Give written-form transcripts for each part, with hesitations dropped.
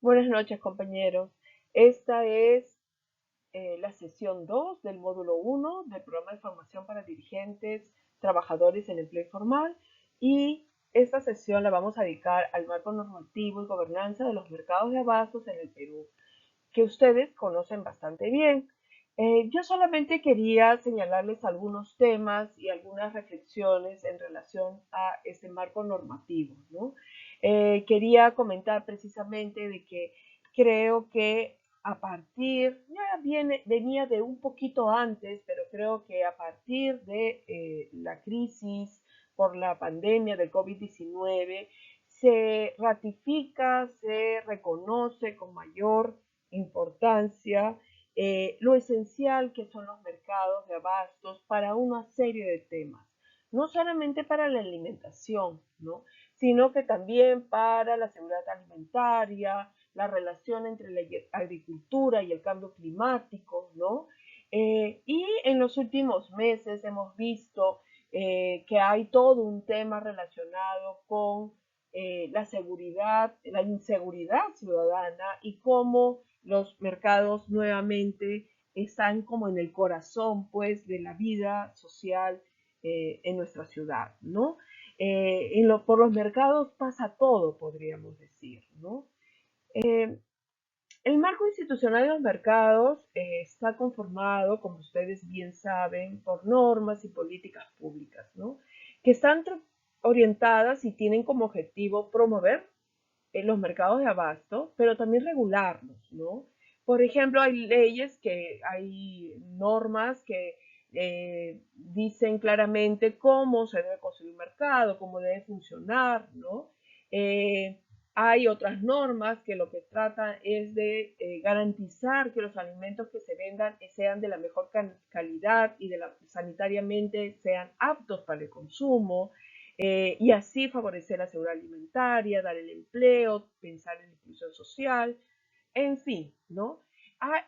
Buenas noches, compañeros. Esta es la sesión 2 del módulo 1 del programa de formación para dirigentes, trabajadores en empleo informal, y esta sesión la vamos a dedicar al marco normativo y gobernanza de los mercados de abastos en el Perú, que ustedes conocen bastante bien. Yo solamente quería señalarles algunos temas y algunas reflexiones en relación a este marco normativo, ¿no? Quería comentar precisamente de que creo que a partir, venía de un poquito antes, pero creo que a partir de la crisis por la pandemia del COVID-19, se ratifica, se reconoce con mayor importancia lo esencial que son los mercados de abastos para una serie de temas, no solamente para la alimentación, ¿no? Sino que también para la seguridad alimentaria, la relación entre la agricultura y el cambio climático, ¿no? Y en los últimos meses hemos visto que hay todo un tema relacionado con la seguridad, la inseguridad ciudadana y cómo los mercados nuevamente están como en el corazón, pues, de la vida social en nuestra ciudad, ¿no? Por los mercados pasa todo, podríamos decir, ¿no? Eh, el marco institucional de los mercados está conformado, como ustedes bien saben, por normas y políticas públicas, ¿no? Que están orientadas y tienen como objetivo promover los mercados de abasto, pero también regularlos, ¿no? Por ejemplo, hay normas que dicen claramente cómo se debe construir un mercado, cómo debe funcionar, ¿no? Eh, Hay otras normas que lo que tratan es de garantizar que los alimentos que se vendan sean de la mejor calidad y sanitariamente sean aptos para el consumo, y así favorecer la seguridad alimentaria, dar el empleo, pensar en la inclusión social, en fin, ¿no?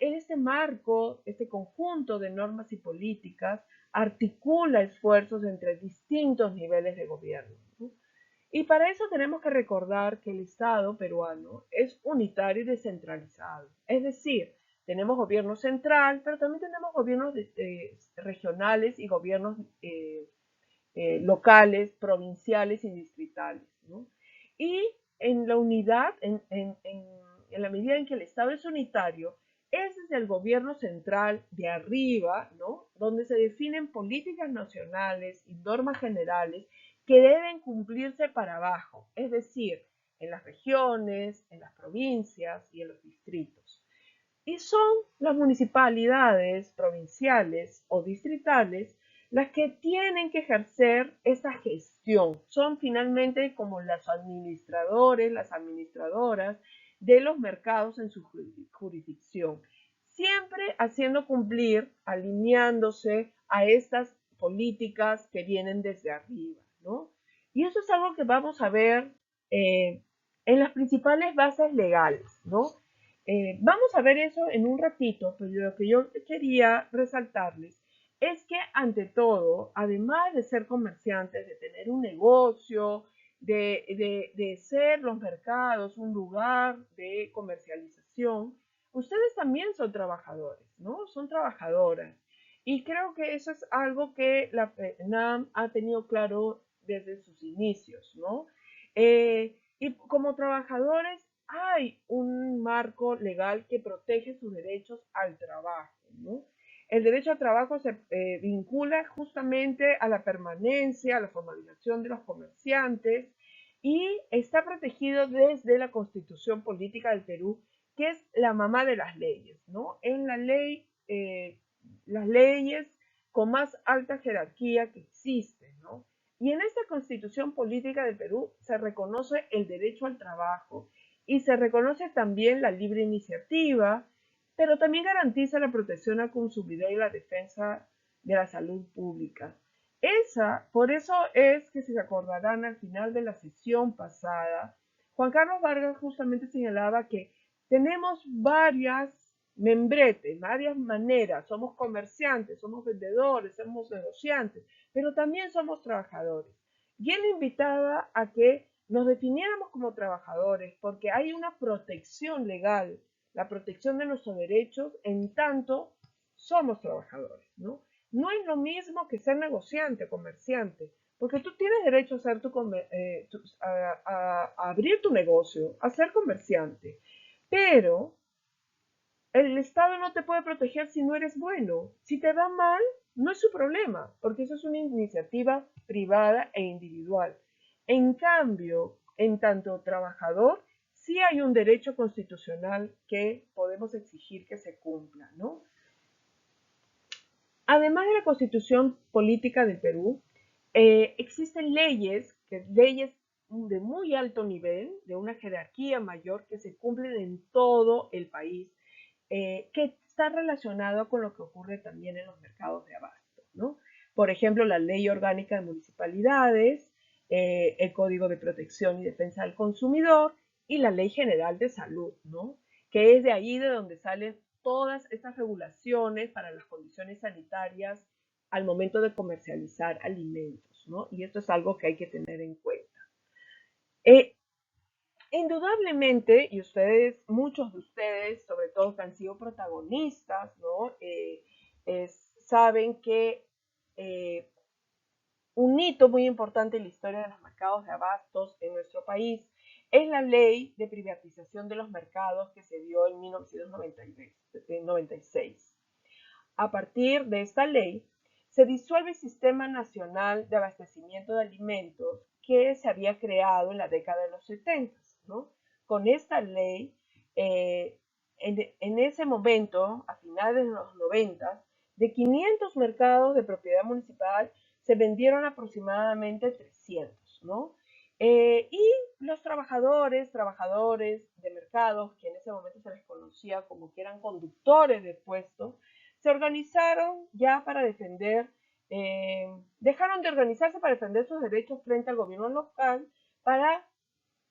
En este marco, este conjunto de normas y políticas articula esfuerzos entre distintos niveles de gobierno, ¿no? Y para eso tenemos que recordar que el Estado peruano es unitario y descentralizado. Es decir, tenemos gobierno central, pero también tenemos gobiernos regionales y gobiernos locales, provinciales y distritales, ¿no? Y en la unidad, en la medida en que el Estado es unitario, es desde el gobierno central de arriba, ¿no? Donde se definen políticas nacionales y normas generales que deben cumplirse para abajo, es decir, en las regiones, en las provincias y en los distritos. Y son las municipalidades provinciales o distritales las que tienen que ejercer esa gestión. Son finalmente como los administradores, las administradoras de los mercados en su jurisdicción, siempre haciendo cumplir, alineándose a estas políticas que vienen desde arriba, ¿no? Y eso es algo que vamos a ver eh, en las principales bases legales, ¿no? Vamos a ver eso en un ratito, pero lo que yo quería resaltarles es que ante todo, además de ser comerciantes, de tener un negocio, de ser los mercados un lugar de comercialización, ustedes también son trabajadores, ¿no? Son trabajadoras. Y creo que eso es algo que la NAM ha tenido claro desde sus inicios, ¿no? Y como trabajadores hay un marco legal que protege sus derechos al trabajo, ¿no? El derecho al trabajo se vincula justamente a la permanencia, a la formalización de los comerciantes y está protegido desde la Constitución Política del Perú, que es la mamá de las leyes, ¿no? En la ley, las leyes con más alta jerarquía que existen, ¿no? Y en esta Constitución Política del Perú se reconoce el derecho al trabajo y se reconoce también la libre iniciativa, pero también garantiza la protección al consumidor y la defensa de la salud pública. Por eso es que si se acordarán al final de la sesión pasada, Juan Carlos Vargas justamente señalaba que tenemos varias membretes, varias maneras, somos comerciantes, somos vendedores, somos negociantes, pero también somos trabajadores. Y él invitaba a que nos definiéramos como trabajadores, porque hay una protección legal, la protección de nuestros derechos en tanto somos trabajadores, ¿no? No es lo mismo que ser negociante o comerciante, porque tú tienes derecho a, hacer a abrir tu negocio, a ser comerciante, pero el Estado no te puede proteger si no eres bueno. Si te va mal, no es su problema, porque eso es una iniciativa privada e individual. En cambio, en tanto trabajador, sí hay un derecho constitucional que podemos exigir que se cumpla, ¿no? Además de la Constitución política del Perú, existen leyes de muy alto nivel, de una jerarquía mayor, que se cumplen en todo el país, que está relacionado con lo que ocurre también en los mercados de abasto, ¿no? Por ejemplo, la Ley Orgánica de Municipalidades, el Código de Protección y Defensa del Consumidor y la Ley General de Salud, ¿no? Que es de ahí de donde salen todas estas regulaciones para las condiciones sanitarias al momento de comercializar alimentos, ¿no? Y esto es algo que hay que tener en cuenta. Eh, Indudablemente, y ustedes, muchos de ustedes, sobre todo que han sido protagonistas, ¿no? Saben que eh, un hito muy importante en la historia de los mercados de abastos en nuestro país es la ley de privatización de los mercados que se dio en 1996. A partir de esta ley, se disuelve el Sistema Nacional de Abastecimiento de Alimentos que se había creado en la década de los 70, ¿no? Con esta ley, en ese momento, a finales de los 90, de 500 mercados de propiedad municipal se vendieron aproximadamente 300, ¿no? Y los trabajadores de mercados, que en ese momento se les conocía como que eran conductores de puestos, se organizaron ya para defender, dejaron de organizarse para defender sus derechos frente al gobierno local para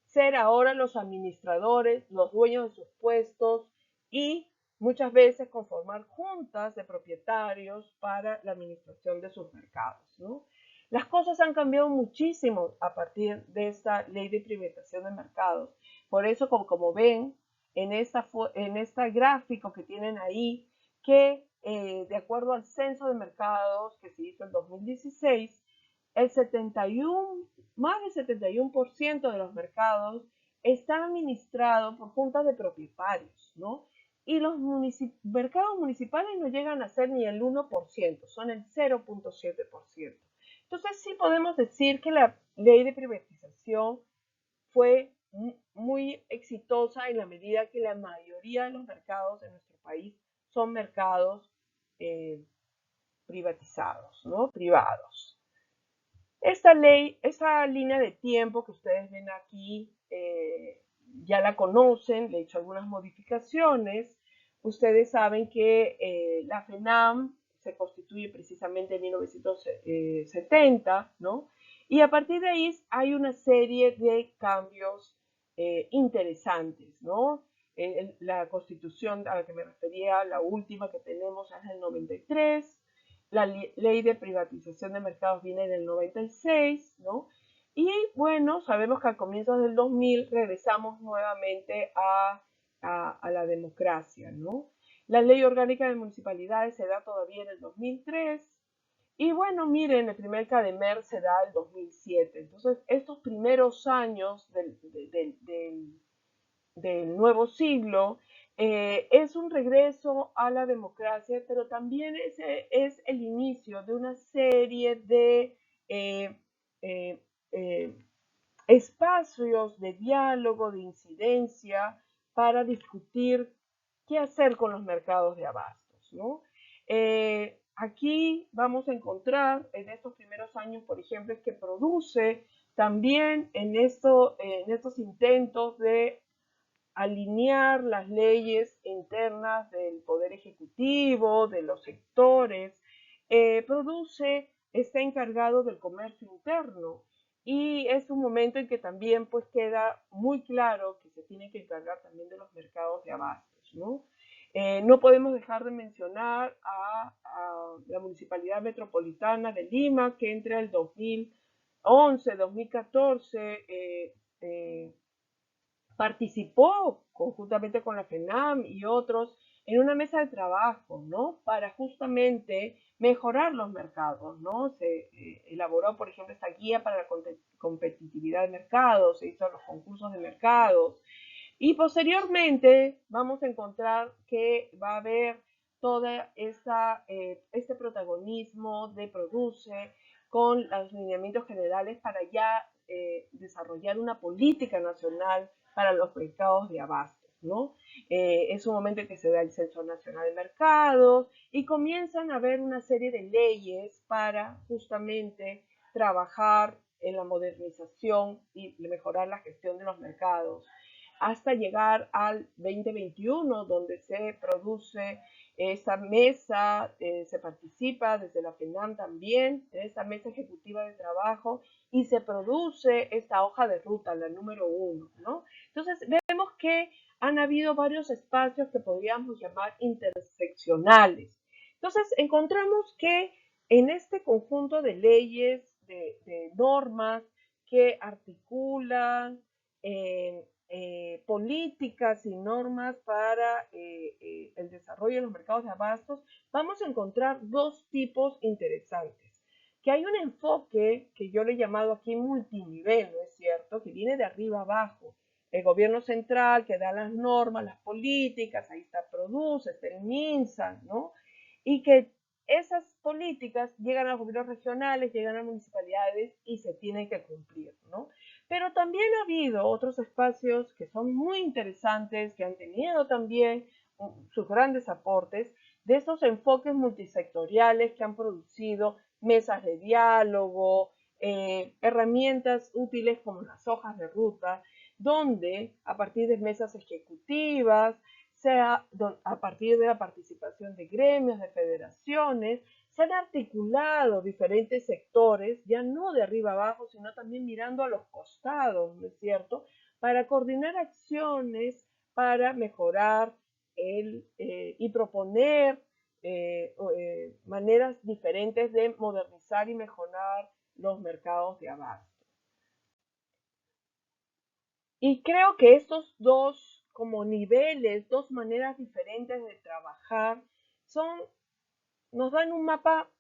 ser ahora los administradores, los dueños de sus puestos y muchas veces conformar juntas de propietarios para la administración de sus mercados, ¿no? Las cosas han cambiado muchísimo a partir de esta ley de privatización de mercados. Por eso, como ven en esta gráfico que tienen ahí, que de acuerdo al censo de mercados que se hizo en 2016, el 71, más del 71% de los mercados están administrados por juntas de propietarios, ¿no? Y los mercados municipales no llegan a ser ni el 1%, son el 0.7%. Entonces sí podemos decir que la ley de privatización fue muy exitosa en la medida que la mayoría de los mercados de nuestro país son mercados privatizados, ¿no? Privados. Esta línea de tiempo que ustedes ven aquí, ya la conocen, le he hecho algunas modificaciones. Ustedes saben que la FENAM se constituye precisamente en 1970, ¿no? Y a partir de ahí hay una serie de cambios interesantes, ¿no? La constitución a la que me refería, la última que tenemos es del 93, la ley de privatización de mercados viene del 96, ¿no? Y bueno, sabemos que a comienzos del 2000 regresamos nuevamente a la democracia, ¿no? La ley orgánica de municipalidades se da todavía en el 2003. Y bueno, miren, el primer CADEMER se da en el 2007. Entonces, estos primeros años del nuevo siglo, es un regreso a la democracia, pero también es el inicio de una serie de eh, eh, eh, espacios de diálogo, de incidencia, para discutir qué hacer con los mercados de abastos, ¿no? Aquí vamos a encontrar en estos primeros años, por ejemplo, es que produce también en estos intentos de alinear las leyes internas del Poder Ejecutivo, de los sectores, está encargado del comercio interno y es un momento en que también pues queda muy claro que se tiene que encargar también de los mercados de abastos, ¿no? No podemos dejar de mencionar a la Municipalidad Metropolitana de Lima, que entre el 2011, 2014 participó conjuntamente con la FENAM y otros en una mesa de trabajo, ¿no? Para justamente mejorar los mercados, ¿no? Se elaboró, por ejemplo, esta guía para la competitividad de mercados, se hizo los concursos de mercados, y posteriormente vamos a encontrar que va a haber toda este protagonismo de Produce con los lineamientos generales para ya desarrollar una política nacional para los mercados de abastos, ¿no? Es un momento en que se da el Censo Nacional de Mercados y comienzan a haber una serie de leyes para justamente trabajar en la modernización y mejorar la gestión de los mercados hasta llegar al 2021, donde se produce esa mesa, se participa desde la FENAM también, en esta mesa ejecutiva de trabajo, y se produce esta hoja de ruta, la número 1, ¿no? Entonces vemos que han habido varios espacios que podríamos llamar interseccionales. Entonces encontramos que en este conjunto de leyes, de normas que articulan políticas y normas para el desarrollo de los mercados de abastos, vamos a encontrar dos tipos interesantes. Que hay un enfoque que yo le he llamado aquí multinivel, ¿no es cierto? Que viene de arriba abajo. El gobierno central que da las normas, las políticas, ahí está Produce, está el MINSA, ¿no? Y que esas políticas llegan a los gobiernos regionales, llegan a municipalidades y se tienen que cumplir, ¿no? Pero también ha habido otros espacios que son muy interesantes, que han tenido también sus grandes aportes, de esos enfoques multisectoriales que han producido mesas de diálogo, herramientas útiles como las hojas de ruta, donde a partir de mesas ejecutivas, sea a partir de la participación de gremios, de federaciones, se han articulado diferentes sectores, ya no de arriba abajo, sino también mirando a los costados, ¿no es cierto?, para coordinar acciones para mejorar y proponer maneras diferentes de modernizar y mejorar los mercados de abasto. Y creo que estos dos como niveles, dos maneras diferentes de trabajar, nos dan un mapa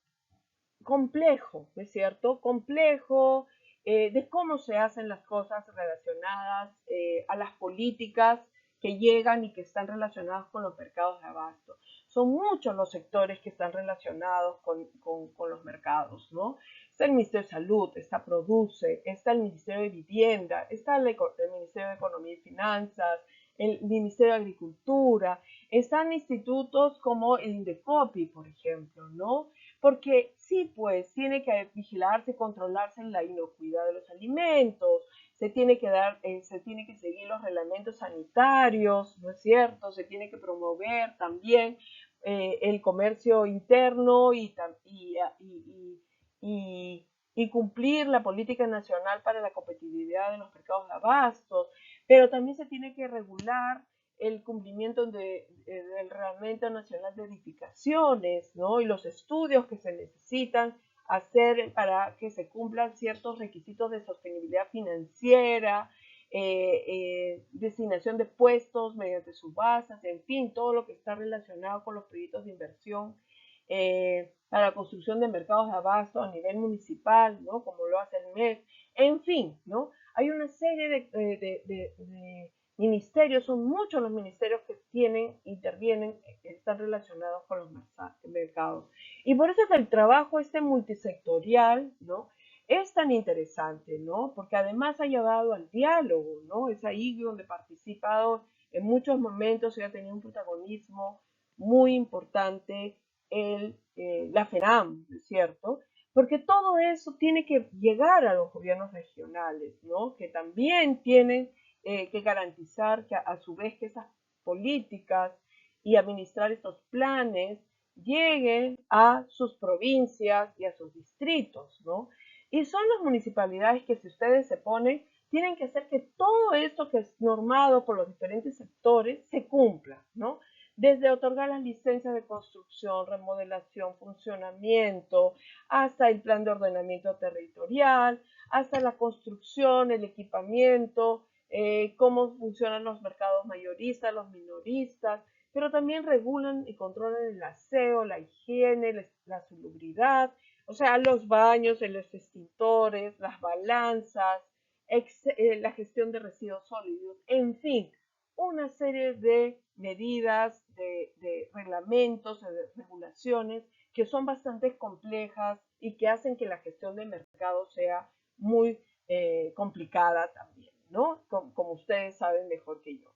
complejo, ¿no es cierto? Complejo de cómo se hacen las cosas relacionadas a las políticas que llegan y que están relacionadas con los mercados de abasto. Son muchos los sectores que están relacionados con los mercados, ¿no? Está el Ministerio de Salud, está Produce, está el Ministerio de Vivienda, está el Ministerio de Economía y Finanzas, el Ministerio de Agricultura, están institutos como el INDECOPI, por ejemplo, ¿no? Porque sí, pues tiene que vigilarse y controlarse la inocuidad de los alimentos, se tiene que seguir los reglamentos sanitarios, ¿no es cierto? Se tiene que promover también el comercio interno y cumplir la política nacional para la competitividad de los mercados de abastos, pero también se tiene que regular el cumplimiento del Reglamento Nacional de Edificaciones, ¿no? Y los estudios que se necesitan hacer para que se cumplan ciertos requisitos de sostenibilidad financiera, designación de puestos mediante subastas, en fin, todo lo que está relacionado con los proyectos de inversión para la construcción de mercados de abasto a nivel municipal, ¿no? Como lo hace el MES, en fin, ¿no? Hay una serie de ministerios, son muchos los ministerios que intervienen, están relacionados con los mercados. Y por eso es el trabajo este multisectorial, ¿no? Es tan interesante, ¿no? Porque además ha llevado al diálogo, ¿no? Es ahí donde ha participado en muchos momentos y ha tenido un protagonismo muy importante la FENAM, ¿no es cierto? Porque todo eso tiene que llegar a los gobiernos regionales, ¿no? Que también tienen que garantizar que a su vez que esas políticas y administrar estos planes lleguen a sus provincias y a sus distritos, ¿no? Y son las municipalidades que si ustedes se ponen, tienen que hacer que todo esto que es normado por los diferentes sectores se cumpla, ¿no? Desde otorgar las licencias de construcción, remodelación, funcionamiento, hasta el plan de ordenamiento territorial, hasta la construcción, el equipamiento, cómo funcionan los mercados mayoristas, los minoristas, pero también regulan y controlan el aseo, la higiene, la salubridad, o sea, los baños, los extintores, las balanzas, la gestión de residuos sólidos, en fin, una serie de medidas, de reglamentos, de regulaciones que son bastante complejas y que hacen que la gestión de mercado sea muy complicada también, ¿no? Como ustedes saben mejor que yo.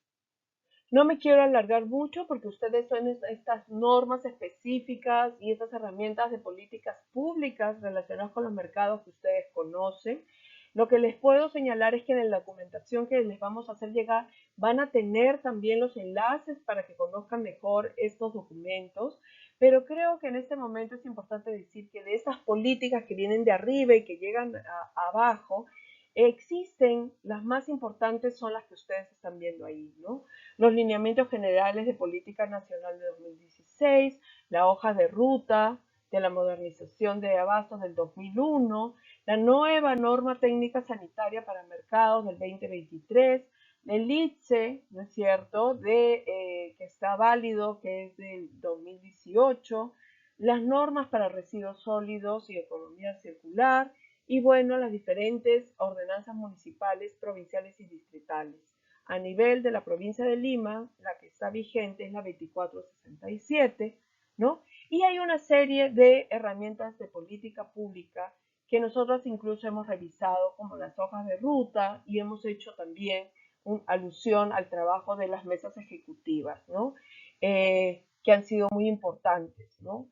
No me quiero alargar mucho porque ustedes son estas normas específicas y estas herramientas de políticas públicas relacionadas con los mercados que ustedes conocen. Lo que les puedo señalar es que en la documentación que les vamos a hacer llegar van a tener también los enlaces para que conozcan mejor estos documentos, pero creo que en este momento es importante decir que de estas políticas que vienen de arriba y que llegan abajo, existen, las más importantes son las que ustedes están viendo ahí, ¿no? Los lineamientos generales de política nacional de 2016, la hoja de ruta de la modernización de abastos del 2001, la nueva norma técnica sanitaria para mercados del 2023, el ITSE, ¿no es cierto?, que está válido, que es del 2018, las normas para residuos sólidos y economía circular, y bueno, las diferentes ordenanzas municipales, provinciales y distritales. A nivel de la provincia de Lima, la que está vigente es la 2467, ¿no? Y hay una serie de herramientas de política pública que nosotros incluso hemos revisado, como las hojas de ruta, y hemos hecho también una alusión al trabajo de las mesas ejecutivas, ¿no? Que han sido muy importantes, ¿no?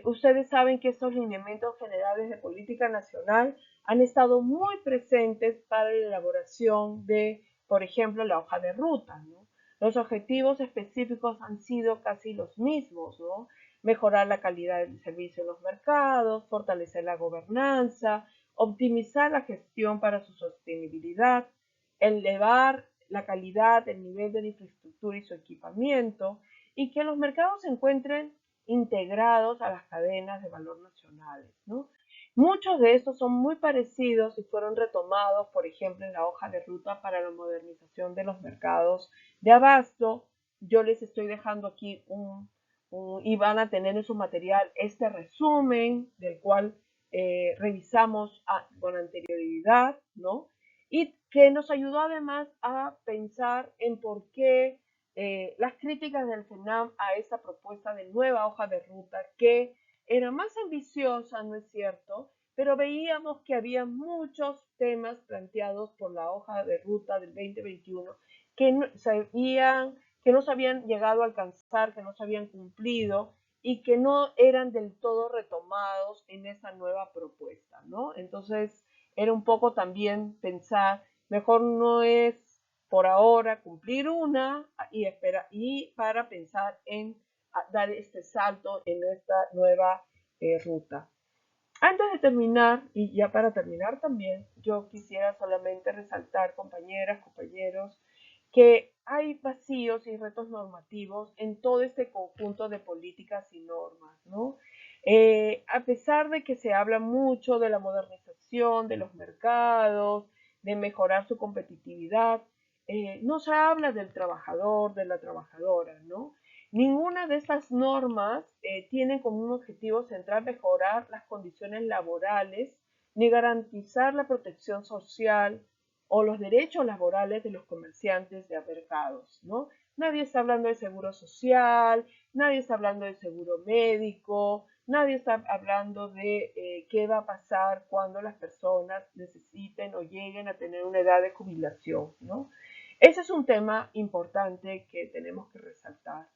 Ustedes saben que estos lineamientos generales de política nacional han estado muy presentes para la elaboración de, por ejemplo, la hoja de ruta, ¿no? Los objetivos específicos han sido casi los mismos, ¿no? Mejorar la calidad del servicio en los mercados, fortalecer la gobernanza, optimizar la gestión para su sostenibilidad, elevar la calidad, el nivel de la infraestructura y su equipamiento, y que los mercados se encuentren integrados a las cadenas de valor nacionales, ¿no? Muchos de estos son muy parecidos y fueron retomados, por ejemplo, en la hoja de ruta para la modernización de los mercados de abasto. Yo les estoy dejando aquí y van a tener en su material este resumen del cual revisamos con anterioridad, ¿no? Y que nos ayudó además a pensar en por qué las críticas del FENAM a esa propuesta de nueva hoja de ruta, que era más ambiciosa, ¿no es cierto? Pero veíamos que había muchos temas planteados por la hoja de ruta del 2021 que no se habían llegado a alcanzar, que no se habían cumplido y que no eran del todo retomados en esa nueva propuesta, ¿no? Entonces, era un poco también pensar, mejor no es por ahora cumplir una y para pensar en dar este salto en esta nueva ruta. Antes de terminar, y ya para terminar también, yo quisiera solamente resaltar, compañeras, compañeros, que hay vacíos y retos normativos en todo este conjunto de políticas y normas, ¿no? A pesar de que se habla mucho de la modernización de los mercados, de mejorar su competitividad, no se habla del trabajador, de la trabajadora, ¿no? Ninguna de estas normas tiene como un objetivo central mejorar las condiciones laborales ni garantizar la protección social o los derechos laborales de los comerciantes de mercados, ¿no? Nadie está hablando de seguro social, nadie está hablando de seguro médico, nadie está hablando de qué va a pasar cuando las personas necesiten o lleguen a tener una edad de jubilación, ¿no? Ese es un tema importante que tenemos que resaltar.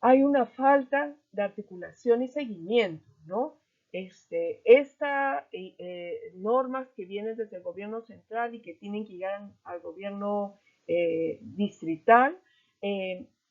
Hay una falta de articulación y seguimiento, ¿no? Estas normas que vienen desde el gobierno central y que tienen que llegar al gobierno distrital,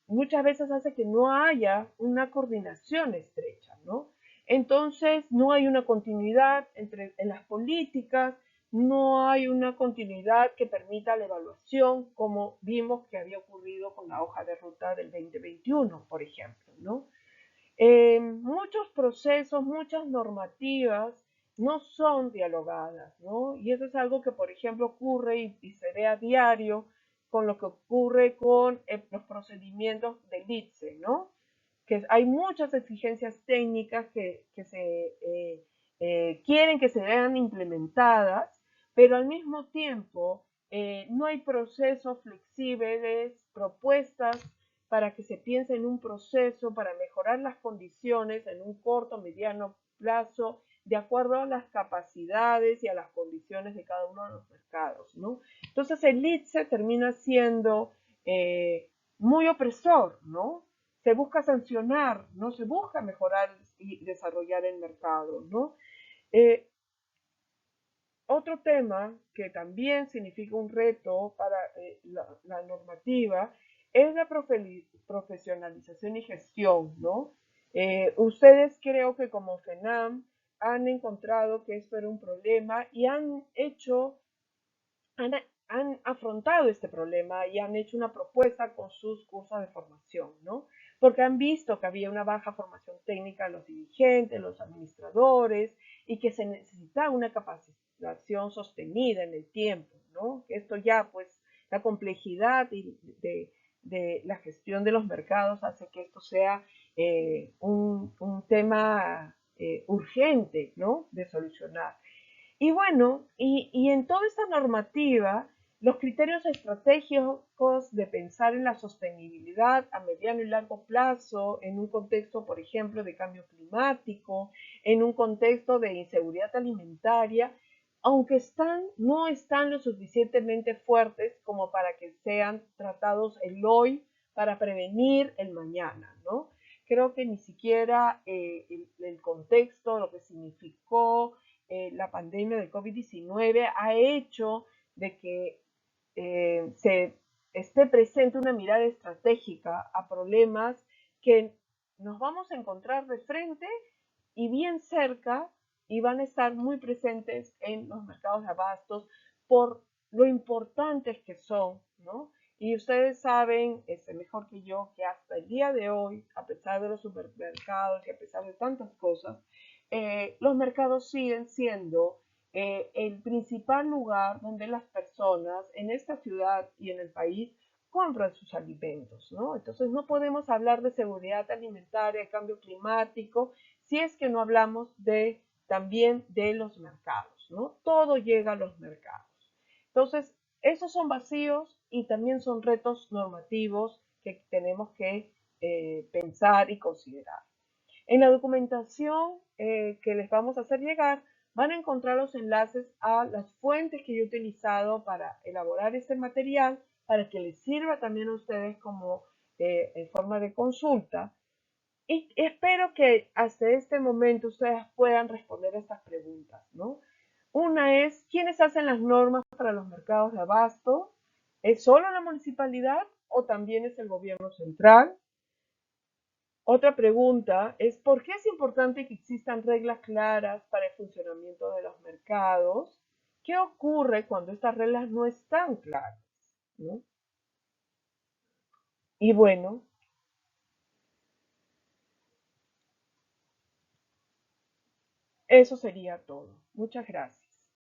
muchas veces hace que no haya una coordinación estrecha, ¿no? Entonces, no hay una continuidad en las políticas, no hay una continuidad que permita la evaluación, como vimos que había ocurrido con la hoja de ruta del 2021, por ejemplo, ¿no? Muchos procesos, muchas normativas no son dialogadas, ¿no? Y eso es algo que, por ejemplo, ocurre y se ve a diario con lo que ocurre con los procedimientos del ITSE, ¿no? Que hay muchas exigencias técnicas que se quieren que se vean implementadas, pero al mismo tiempo no hay procesos flexibles, propuestas para que se piense en un proceso para mejorar las condiciones en un corto, mediano plazo, de acuerdo a las capacidades y a las condiciones de cada uno de los mercados, ¿no? Entonces el ITSE termina siendo muy opresor, ¿no? Se busca sancionar, no se busca mejorar y desarrollar el mercado, ¿no? Eh, Otro tema que también significa un reto para la normativa es la profesionalización y gestión, ¿no? Ustedes creo que como FENAM han encontrado que esto era un problema y han, han afrontado este problema y han hecho una propuesta con sus cursos de formación, ¿no? Porque han visto que había una baja formación técnica de los dirigentes, los administradores, y que se necesitaba una capacitación sostenida en el tiempo, ¿no? Esto ya, pues, la complejidad de la gestión de los mercados hace que esto sea un tema urgente, ¿no? De solucionar. Y bueno, en toda esta normativa, los criterios estratégicos de pensar en la sostenibilidad a mediano y largo plazo, en un contexto, por ejemplo, de cambio climático, en un contexto de inseguridad alimentaria, aunque no están lo suficientemente fuertes como para que sean tratados el hoy para prevenir el mañana, ¿no? Creo que ni siquiera el contexto, lo que significó la pandemia del COVID-19 ha hecho de que se esté presente una mirada estratégica a problemas que nos vamos a encontrar de frente y bien cerca y van a estar muy presentes en los mercados de abastos por lo importantes que son, ¿no? Y ustedes saben mejor que yo que hasta el día de hoy, a pesar de los supermercados y a pesar de tantas cosas, los mercados siguen siendo el principal lugar donde las personas en esta ciudad y en el país compran sus alimentos, ¿no? Entonces no podemos hablar de seguridad alimentaria, de cambio climático, si es que no hablamos también de los mercados, ¿no? Todo llega a los mercados. Entonces, esos son vacíos y también son retos normativos que tenemos que pensar y considerar. En la documentación que les vamos a hacer llegar, van a encontrar los enlaces a las fuentes que yo he utilizado para elaborar este material, para que les sirva también a ustedes como en forma de consulta. Y espero que hasta este momento ustedes puedan responder a estas preguntas, ¿no? Una es, ¿quiénes hacen las normas para los mercados de abasto? ¿Es solo la municipalidad o también es el gobierno central? Otra pregunta es, ¿por qué es importante que existan reglas claras para el funcionamiento de los mercados? ¿Qué ocurre cuando estas reglas no están claras? ¿No? Y bueno, eso sería todo. Muchas gracias.